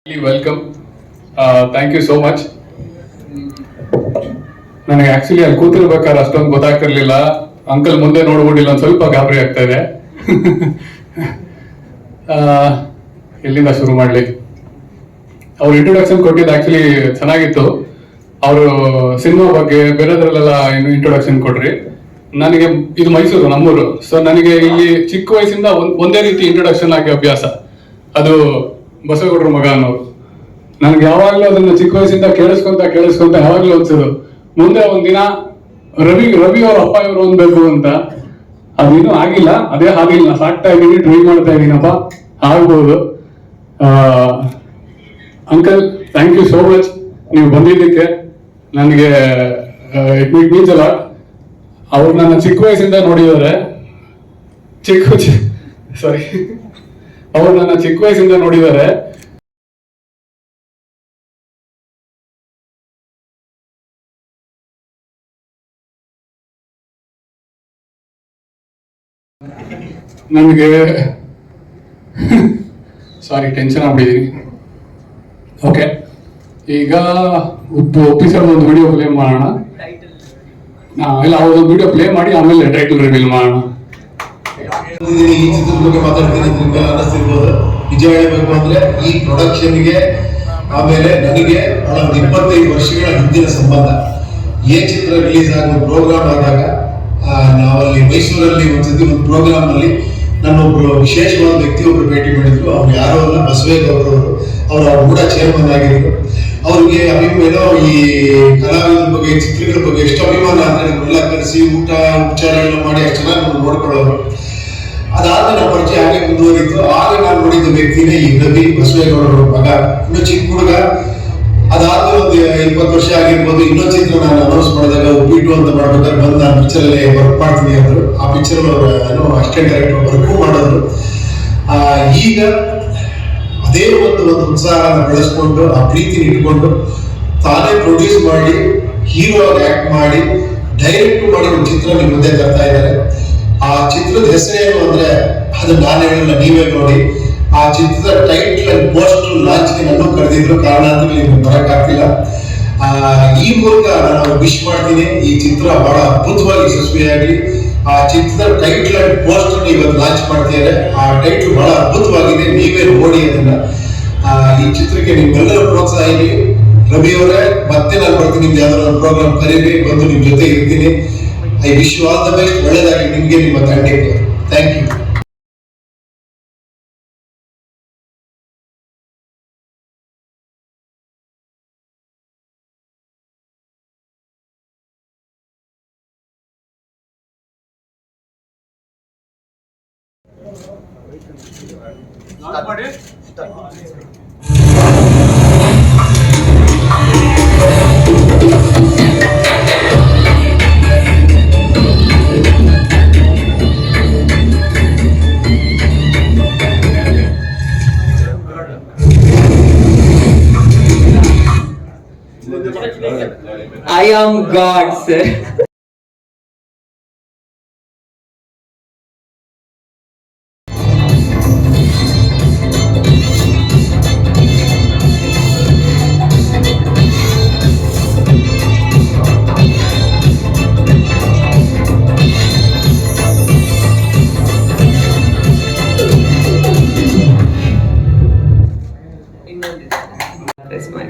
Welcome, thank you so much. ನನಗೆ actually ಅಲ್ಲಿ ಕೂತಿರ್ಬೇಕಾದ್ರೆ ಅಷ್ಟೊಂದು ಗೊತ್ತಾಗ್ತಿರ್ಲಿಲ್ಲ. ಅಂಕಲ್ ಮುಂದೆ ನೋಡ್ಬಿಟ್ಟಿಲ್ಲ, ಒಂದು ಸ್ವಲ್ಪ ಗಾಬರಿ ಆಗ್ತಾ ಇದೆ. ಎಲ್ಲಿಂದ ಶುರು ಮಾಡಲಿ? ಅವ್ರು ಇಂಟ್ರೊಡಕ್ಷನ್ ಕೊಟ್ಟಿದ್ದು ಆಕ್ಚುಲಿ ಚೆನ್ನಾಗಿತ್ತು. ಅವರು ಸಿನಿಮಾ ಬಗ್ಗೆ ಬೇರೆದ್ರಲ್ಲೆಲ್ಲ ಇಂಟ್ರೊಡಕ್ಷನ್ ಕೊಟ್ರಿ. ನನಗೆ ಇದು ಮೈಸೂರು, ನಮ್ಮೂರು. ಸೊ ನನಗೆ ಇಲ್ಲಿ ಚಿಕ್ಕ ವಯಸ್ಸಿಂದ ಒಂದೇ ರೀತಿ ಇಂಟ್ರೊಡಕ್ಷನ್ ಆಗಿ ಅಭ್ಯಾಸ, ಅದು ಬಸವಗೌಡರ ಮಗ ಅನ್ನೋರು. ನನ್ಗೆ ಯಾವಾಗ್ಲೂ ಅದನ್ನ ಚಿಕ್ಕ ವಯಸ್ಸಿಂದ ಕೇಳಿಸ್ಕೊಂತ ಯಾವಾಗ್ಲೂ ಅನ್ಸೋದು, ಮುಂದೆ ಒಂದಿನ ರವಿ ಅವ್ರ ಅಪ್ಪ ಇವರು ಅನ್ಬೇಕು ಅಂತ. ಅದಿನ್ನೂ ಆಗಿಲ್ಲ, ಅದೇ ಆಗಿಲ್ಲ. ಸಾಕ್ತಾ ಇದ್ದೀನಿ, ಟ್ರೈ ಮಾಡ್ತಾ ಇದ್ದೀನಪ್ಪ, ಆಗ್ಬೋದು. Uncle, thank you so much ನೀವು ಬಂದಿದ್ದಕ್ಕೆ. ನನಗೆ ಇಟ್ ಮೀನ್ಸ್ ಅಲ್ಲ, ಅವ್ರು ನನ್ನ ಚಿಕ್ಕ ವಯಸ್ಸಿಂದ ನೋಡಿದ್ದಾರೆ. ಅವ್ರು ನನ್ನ ಚಿಕ್ಕ ವಯಸ್ಸಿಂದ ನೋಡಿದ್ದಾರೆ. ನನಗೆ ಸಾರಿ, ಟೆನ್ಷನ್ ಆಗ್ಬಿಟ್ಟಿದ್ದೀನಿ. ಓಕೆ, ಈಗ ಒಪ್ಪಿಸರ್ ಒಂದು ವಿಡಿಯೋ ಪ್ಲೇ ಮಾಡೋಣ. ಇಲ್ಲ, ಅವ್ರೊಂದು ವಿಡಿಯೋ ಪ್ಲೇ ಮಾಡಿ ಆಮೇಲೆ ಟೈಟಲ್ ರಿವೀಲ್ ಮಾಡೋಣ. ಈ ಚಿತ್ರದ ಬಗ್ಗೆ ಮಾತಾಡ್ತೀನಿ. ನಿಮ್ಗೆ ಅನ್ನಿಸ್ತಿರ್ಬೋದು, ನಿಜ ಹೇಳಬೇಕು ಅಂದ್ರೆ ಈ ಪ್ರೊಡಕ್ಷನ್ಗೆ ಆಮೇಲೆ ನನಗೆ 25 ವರ್ಷಗಳ ಹಿಂದಿನ ಸಂಬಂಧ. ಈ ಚಿತ್ರ ರಿಲೀಸ್ ಆಗೋ ಪ್ರೋಗ್ರಾಮ್ ಆದಾಗ ನಾವಲ್ಲಿ ಮೈಸೂರಲ್ಲಿ ಒಂದು ಪ್ರೋಗ್ರಾಮ್ ಅಲ್ಲಿ ನನ್ನೊಬ್ರು ವಿಶೇಷವಾದ ವ್ಯಕ್ತಿ ಒಬ್ರು ಭೇಟಿ ಮಾಡಿದ್ರು. ಅವ್ರು ಯಾರೋ ಅಲ್ಲ, ಬಸವೇಗೌಡರವರು. ಅವ್ರ ಕೂಡ ಚೇರ್ಮನ್ ಆಗಿದ್ರು. ಅವ್ರಿಗೆ ಏನೋ ಈ ಕಲಾವಿದರ ಬಗ್ಗೆ, ಚಿತ್ರಗಳ ಬಗ್ಗೆ ಎಷ್ಟು ಅಭಿಮಾನ ಅಂದ್ರೆ ನಮ್ಮನ್ನೆಲ್ಲ ಕರೆಸಿ ಊಟ ಉಪಚಾರ ಎಲ್ಲ ಮಾಡಿ ಅಷ್ಟು ಚೆನ್ನಾಗಿ ನೋಡ್ಕೊಳ್ಳೋರು. ಅದಾದ್ಮೇಲೆ ನಮ್ಮ ಪರಿಚಯ ಹಾಗೆ ಮುಂದುವರಿತು. ಆಗ ನಾನು ನೋಡಿದ ವ್ಯಕ್ತಿನೇ ಈ ರವಿ, ಬಸವೇಗೌಡರ ಮಗ, ಇನ್ನು ಚಿಕ್ಕ ಹುಡುಗ. ಅದಾದ್ಮೇಲೆ ಒಂದು 20 ವರ್ಷ ಆಗಿರ್ಬೋದು. ಇನ್ನೊಂದು ಚಿತ್ರ ನಾನು ಅನೌನ್ಸ್ ಮಾಡಿದಾಗ ಉಪ್ಪಿಟ್ಟು ಅಂತ ಮಾಡ್ಬೇಕಾದ್ರೆ ಬಂದು ನಾನು ಪಿಕ್ಚರ್ ಅಲ್ಲಿ ವರ್ಕ್ ಮಾಡ್ತೀನಿ ಅಂದ್ರು. ಆ ಪಿಕ್ಚರ್ ಏನೋ ಅಸಿಸ್ಟೆಂಟ್ ಡೈರೆಕ್ಟರ್ ವರ್ಕು ಮಾಡಿದ್ರು. ಈಗ ಅದೇ ಒಂದು ಉತ್ಸಾಹನ ಬೆಳೆಸ್ಕೊಂಡು, ಆ ಪ್ರೀತಿನ ಇಟ್ಕೊಂಡು ತಾನೇ ಪ್ರೊಡ್ಯೂಸ್ ಮಾಡಿ, ಹೀರೋ ಆಗಿ ಆಕ್ಟ್ ಮಾಡಿ, ಡೈರೆಕ್ಟ್ ಮಾಡಿ ಒಂದು ಚಿತ್ರ ನಿಮ್ಮ ಮುಂದೆ ತರ್ತಾ ಇದ್ದಾರೆ. ಆ ಚಿತ್ರದ ಹೆಸರೇನು ಅಂದ್ರೆ ಅದು ನಾನು ಹೇಳಿಲ್ಲ, ನೀವೇ ನೋಡಿ. ಆ ಚಿತ್ರದ ಟೈಟಲ್ ಅಂಡ್ ಪೋಸ್ಟರ್ ಲಾಂಚ್ಗೆ ನಾನು ಕರೆದಿದ್ರು, ಕಾರಣಾಂತರದಲ್ಲಿ ನಿಮ್ಗೆ ಬರಕ್ಕಾಗ್ತಿಲ್ಲ. ಈ ಮೂಲಕ ನಾನು ವಿಶ್ ಮಾಡ್ತೀನಿ, ಈ ಚಿತ್ರ ಬಹಳ ಅದ್ಭುತವಾಗಿ ಯಶಸ್ವಿಯಾಗಲಿ. ಆ ಚಿತ್ರದ ಟೈಟಲ್ ಅಂಡ್ ಪೋಸ್ಟರ್ ಇವತ್ತು ಲಾಂಚ್ ಮಾಡ್ತಿದ್ದಾರೆ. ಆ ಟೈಟಲ್ ಬಹಳ ಅದ್ಭುತವಾಗಿದೆ, ನೀವೇ ನೋಡಿ ಅದನ್ನ. ಈ ಚಿತ್ರಕ್ಕೆ ನಿಮ್ಮೆಲ್ಲರ ಪ್ರೋತ್ಸಾಹ ಇರಲಿ. ರವಿ ಅವರೇ, ಮತ್ತೆ ನಾನು ಬರ್ತೀನಿ, ನಿಮ್ದು ಯಾವ್ದಾದ್ರು ಪ್ರೋಗ್ರಾಮ್ ಕರೀರಿ, ಬಂದು ನಿಮ್ ಜೊತೆ ಇರ್ತೀನಿ. I wish you all the best. ಒಳ್ಳೆದಾಗಿ ನಿಮ್ಗೆ, ನಿಮ್ಮ ತಂಡಕ್ಕೆ. Thank you. I am God, sir. Press my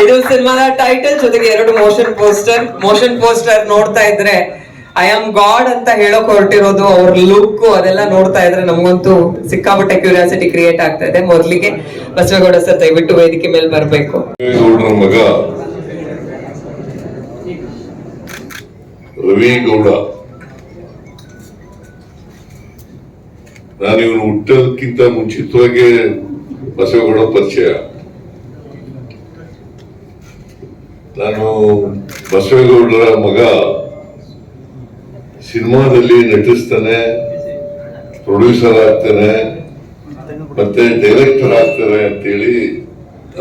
ಇದು ಸಿನಿಮಾದ ಟೈಟಲ್ ಜೊತೆಗೆ 2 ಮೋಷನ್ ಪೋಸ್ಟರ್ ನೋಡ್ತಾ ಇದ್ರೆ ಐ ಆಮ್ ಗಾಡ್ ಅಂತ ಹೇಳೋಕ್ ಹೊರಟಿರೋದು, ಅವ್ರ ಲುಕ್ ಅದೆಲ್ಲ ನೋಡ್ತಾ ಇದ್ರೆ ನಮಗಂತೂ ಸಿಕ್ಕಾಪಟ್ಟೆ ಕ್ಯೂರಿಯಾಸಿಟಿ ಕ್ರಿಯೇಟ್ ಆಗ್ತಾ ಇದೆ. ಮೊದಲಿಗೆ ಬಸವೇಗೌಡ ಸರ್ ದಯವಿಟ್ಟು ವೇದಿಕೆ ಮೇಲೆ ಬರಬೇಕು. ಗೌಡರ ಮಗ ರವಿ ಗೌಡ, ನಾನು ಇವನು ಹುಟ್ಟೋದಕ್ಕಿಂತ ಮುಂಚಿತವಾಗಿ ಬಸವೇಗೌಡ ಪರಿಚಯ. ನಾನು ಬಸವೇಗೌಡರ ಮಗ ಸಿನಿಮಾದಲ್ಲಿ ನಟಿಸ್ತಾನೆ, ಪ್ರೊಡ್ಯೂಸರ್ ಆಗ್ತಾನೆ, ಮತ್ತೆ ಡೈರೆಕ್ಟರ್ ಆಗ್ತಾರೆ ಅಂತೇಳಿ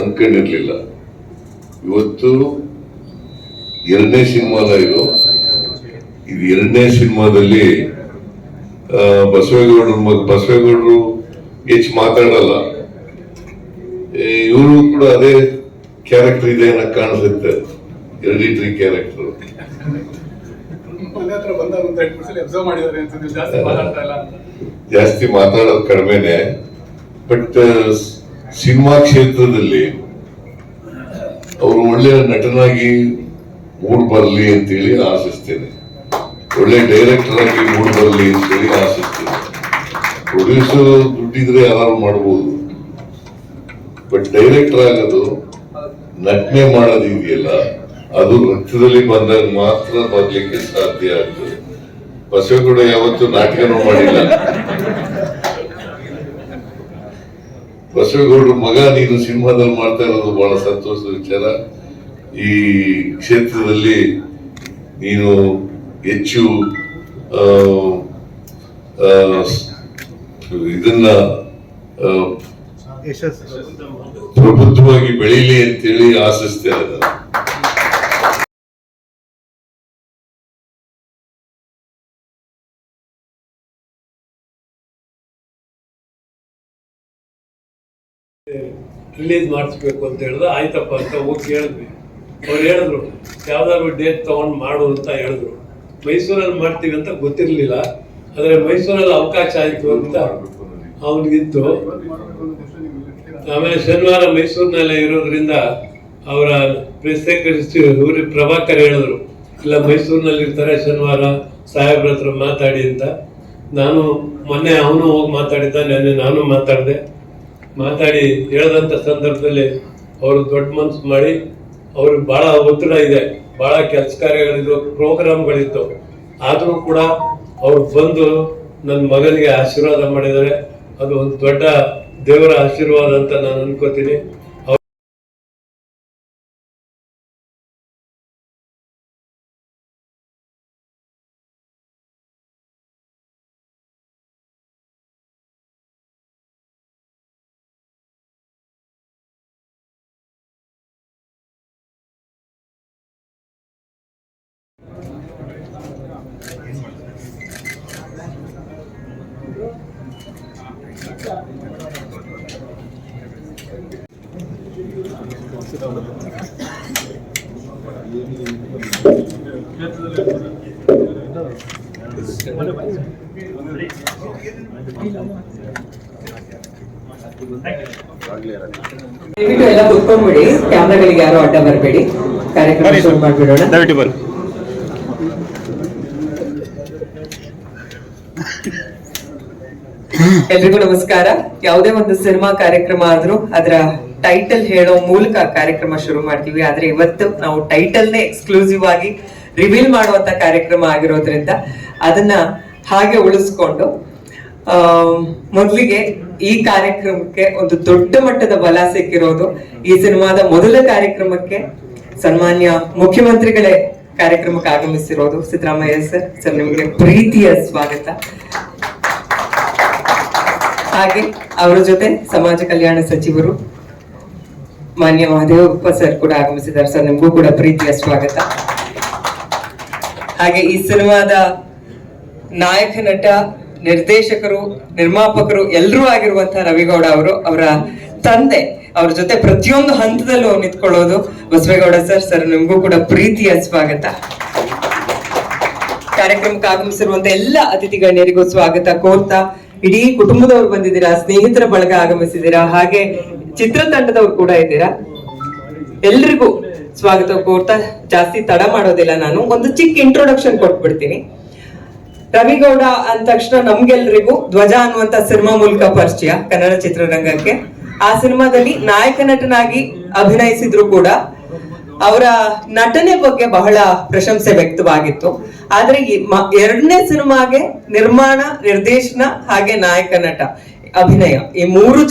ಅನ್ಕೊಂಡಿರ್ಲಿಲ್ಲ. ಇವತ್ತು ಎರಡನೇ ಸಿನಿಮಾದ ಇದು ಎರಡನೇ ಸಿನಿಮಾದಲ್ಲಿ ಬಸವೇಗೌಡರು ಹೆಚ್ಚು ಮಾತಾಡಲ್ಲ. ಇವರು ಕೂಡ ಅದೇ ಕ್ಯಾರೆಕ್ಟರ್ ಇದೆ ಅನ್ನೋ ಕಾಣಿಸುತ್ತೆ, ಎಡಿಟರಿ ಕ್ಯಾರೆಕ್ಟರ್. ಜಾಸ್ತಿ ಮಾತಾಡೋದು ಕಡಿಮೆನೆ. ಬಟ್ ಸಿನಿಮಾ ಕ್ಷೇತ್ರದಲ್ಲಿ ಅವರು ಒಳ್ಳೆಯ ನಟನಾಗಿ ಮೂಡ್ ಬರಲಿ ಅಂತೇಳಿ ಆಶಿಸ್ತೇನೆ, ಒಳ್ಳೆ ಡೈರೆಕ್ಟರ್ ಆಗಿ ಮೂಡ್ ಬರಲಿ ಅಂತೇಳಿ ಆಶಿಸ್ತೇನೆ. ಪ್ರೊಡ್ಯೂಸರ್ ದುಡ್ಡಿದ್ರೆ ಯಾರು ಮಾಡ್ಬೋದು, ಬಟ್ ಡೈರೆಕ್ಟರ್ ಆಗೋದು, ನಟನೆ ಮಾಡೋದು ಇದೆಯಲ್ಲ, ಅದು ರಕ್ತದಲ್ಲಿ ಬಂದಾಗ ಮಾತ್ರ ಬರ್ಲಿಕ್ಕೆ ಸಾಧ್ಯ ಆಗ್ತದೆ. ಬಸವೇಗೌಡ ಯಾವತ್ತು ನಾಟಕನೂ ಮಾಡಿಲ್ಲ. ಬಸವೇಗೌಡರ ಮಗ ನೀನು ಸಿನಿಮಾದಲ್ಲಿ ಮಾಡ್ತಾ ಇರೋದು ಬಹಳ ಸಂತೋಷದ ವಿಚಾರ. ಈ ಕ್ಷೇತ್ರದಲ್ಲಿ ನೀನು ಹೆಚ್ಚು ಇದನ್ನ ಪ್ರಬುದ್ಧವಾಗಿ ಬೆಳೀಲಿ ಅಂತೇಳಿ ಆಶಿಸ್ತೇನೆ ನಾನು. ರಿಲೀಸ್ ಮಾಡಿಸ್ಬೇಕು ಅಂತ ಹೇಳಿದ್ರೆ ಆಯ್ತಪ್ಪ ಅಂತ ಹೋಗಿ ಕೇಳಿದ್ವಿ. ಅವ್ರು ಹೇಳಿದ್ರು ಯಾವ್ದಾದ್ರು ಡೇಟ್ ತಗೊಂಡು ಮಾಡು ಅಂತ ಹೇಳಿದ್ರು. ಮೈಸೂರಲ್ಲಿ ಮಾಡ್ತೀವಿ ಅಂತ ಗೊತ್ತಿರಲಿಲ್ಲ, ಆದರೆ ಮೈಸೂರಲ್ಲಿ ಅವಕಾಶ ಆಯಿತು ಅಂತ ಅವನಿಗಿತ್ತು. ಆಮೇಲೆ ಶನಿವಾರ ಮೈಸೂರಿನಲ್ಲೇ ಇರೋದ್ರಿಂದ ಅವರ ಪ್ರೆಸ್ ಸೆಕ್ರೆಟರಿ ಪ್ರಭಾಕರ್ ಹೇಳಿದ್ರು, ಇಲ್ಲ ಮೈಸೂರಿನಲ್ಲಿ ಇರ್ತಾರೆ, ಶನಿವಾರ ಸಾಹೇಬ್ರ ಹತ್ರ ಮಾತಾಡಿ ಅಂತ. ನಾನು ಮೊನ್ನೆ ಅವನು ಹೋಗಿ ಮಾತಾಡಿದ್ದ, ನೆನ್ನೆ ನಾನು ಮಾತಾಡಿ ಹೇಳಿದಂಥ ಸಂದರ್ಭದಲ್ಲಿ ಅವರು ದೊಡ್ಡ ಮನಸ್ಸು ಮಾಡಿ, ಅವ್ರಿಗೆ ಭಾಳ ಒತ್ತಡ ಇದೆ, ಭಾಳ ಕೆಲಸ ಕಾರ್ಯಗಳಿದ್ದು, ಪ್ರೋಗ್ರಾಮ್ಗಳಿತ್ತು. ಆದರೂ ಕೂಡ ಅವ್ರು ಬಂದು ನನ್ನ ಮಗನಿಗೆ ಆಶೀರ್ವಾದ ಮಾಡಿದ್ದಾರೆ. ಅದು ಒಂದು ದೊಡ್ಡ ದೇವರ ಆಶೀರ್ವಾದ ಅಂತ ನಾನು ಅನ್ಕೋತೀನಿ. ದಯವಿಟ್ಟು ಎಲ್ಲ ಕುತ್ಕೊಂಡ್ಬಿಡಿ, ಕ್ಯಾಮ್ರಾಗಳಿಗೆ ಯಾರು ಅಡ್ಡ ಬರಬೇಡಿ, ಕಾರ್ಯಕ್ರಮ ಶುರು ಮಾಡ್ಬಿಡೋಣ. ಎಲ್ರಿಗೂ ನಮಸ್ಕಾರ. ಯಾವುದೇ ಒಂದು ಸಿನಿಮಾ ಕಾರ್ಯಕ್ರಮ ಆದ್ರೂ ಅದರ ಟೈಟಲ್ ಹೇಳೋ ಮೂಲಕ ಕಾರ್ಯಕ್ರಮ ಶುರು ಮಾಡ್ತೀವಿ. ಆದ್ರೆ ಇವತ್ತು ನಾವು ಟೈಟಲ್ನೇ ಎಕ್ಸ್ಕ್ಲೂಸಿವ್ ಆಗಿ ರಿವೀಲ್ ಮಾಡುವಂತ ಕಾರ್ಯಕ್ರಮ ಆಗಿರೋದ್ರಿಂದ ಅದನ್ನ ಹಾಗೆ ಉಳಿಸ್ಕೊಂಡು ಮೊದಲಿಗೆ ಈ ಕಾರ್ಯಕ್ರಮಕ್ಕೆ ಒಂದು ದೊಡ್ಡ ಮಟ್ಟದ ಬಲ ಸಿಕ್ಕಿರೋದು ಈ ಸಿನಿಮಾದ ಮೊದಲ ಕಾರ್ಯಕ್ರಮಕ್ಕೆ ಸನ್ಮಾನ್ಯ ಮುಖ್ಯಮಂತ್ರಿಗಳೇ ಕಾರ್ಯಕ್ರಮಕ್ಕೆ ಆಗಮಿಸಿರೋದು. ಸಿದ್ದರಾಮಯ್ಯ ಸರ್ ನಿಮಗೆ ಪ್ರೀತಿಯ ಸ್ವಾಗತ. ಹಾಗೆ ಅವರ ಜೊತೆ ಸಮಾಜ ಕಲ್ಯಾಣ ಸಚಿವರು ಮಾನ್ಯ ಮಹದೇವಪ್ಪ ಸರ್ ಕೂಡ ಆಗಮಿಸಿದ್ದಾರೆ. ಸರ್ ನಿಮಗೂ ಕೂಡ ಪ್ರೀತಿಯ ಸ್ವಾಗತ. ಹಾಗೆ ಈ ಸಿನಿಮಾದ ನಾಯಕ ನಟ, ನಿರ್ದೇಶಕರು, ನಿರ್ಮಾಪಕರು ಎಲ್ಲರೂ ಆಗಿರುವಂತಹ ರವಿಗೌಡ ಅವರು, ಅವರ ತಂದೆ, ಅವ್ರ ಜೊತೆ ಪ್ರತಿಯೊಂದು ಹಂತದಲ್ಲೂ ನಿಂತ್ಕೊಳ್ಳೋದು ಬಸವೇಗೌಡ ಸರ್ ನಿಮಗೂ ಕೂಡ ಪ್ರೀತಿಯ ಸ್ವಾಗತ. ಕಾರ್ಯಕ್ರಮಕ್ಕೆ ಆಗಮಿಸಿರುವಂತ ಎಲ್ಲ ಅತಿಥಿ ಗಣ್ಯರಿಗೂ ಸ್ವಾಗತ ಕೋರ್ತಾ, ಇಡೀ ಕುಟುಂಬದವ್ರು ಬಂದಿದ್ದೀರಾ, ಸ್ನೇಹಿತರ ಬಳಗ ಆಗಮಿಸಿದ್ದೀರಾ, ಹಾಗೆ ಚಿತ್ರತಂಡದವ್ರು ಕೂಡ ಇದ್ದೀರಾ. ಎಲ್ರಿಗೂ ಸ್ವಾಗತ ಕೋರ್ತಾ ಜಾಸ್ತಿ ತಡ ಮಾಡೋದಿಲ್ಲ, ನಾನು ಒಂದು ಚಿಕ್ಕ ಇಂಟ್ರೊಡಕ್ಷನ್ ಕೊಟ್ಬಿಡ್ತೀನಿ. ರವಿಗೌಡ ಅಂದ ತಕ್ಷಣ ನಮ್ಗೆಲ್ರಿಗೂ ಧ್ವಜ ಅನ್ನುವಂತ ಸಿನಿಮಾ ಮೂಲಕ ಪರಿಚಯ ಕನ್ನಡ ಚಿತ್ರರಂಗಕ್ಕೆ. ಆ ಸಿನಿಮಾದಲ್ಲಿ ನಾಯಕ ನಟನಾಗಿ ಅಭಿನಯಿಸಿದ್ರು ಕೂಡ ಅವರ ನಟನೆ ಬಗ್ಗೆ ಬಹಳ ಪ್ರಶಂಸೆ ವ್ಯಕ್ತವಾಗಿತ್ತು. ಆದ್ರೆ ಈ ಎರಡನೇ ಸಿನಿಮಾಗೆ ನಿರ್ಮಾಣ, ನಿರ್ದೇಶನ ಹಾಗೆ ನಾಯಕ ನಟ ಅಭಿನಯ ಈ ಮೂರು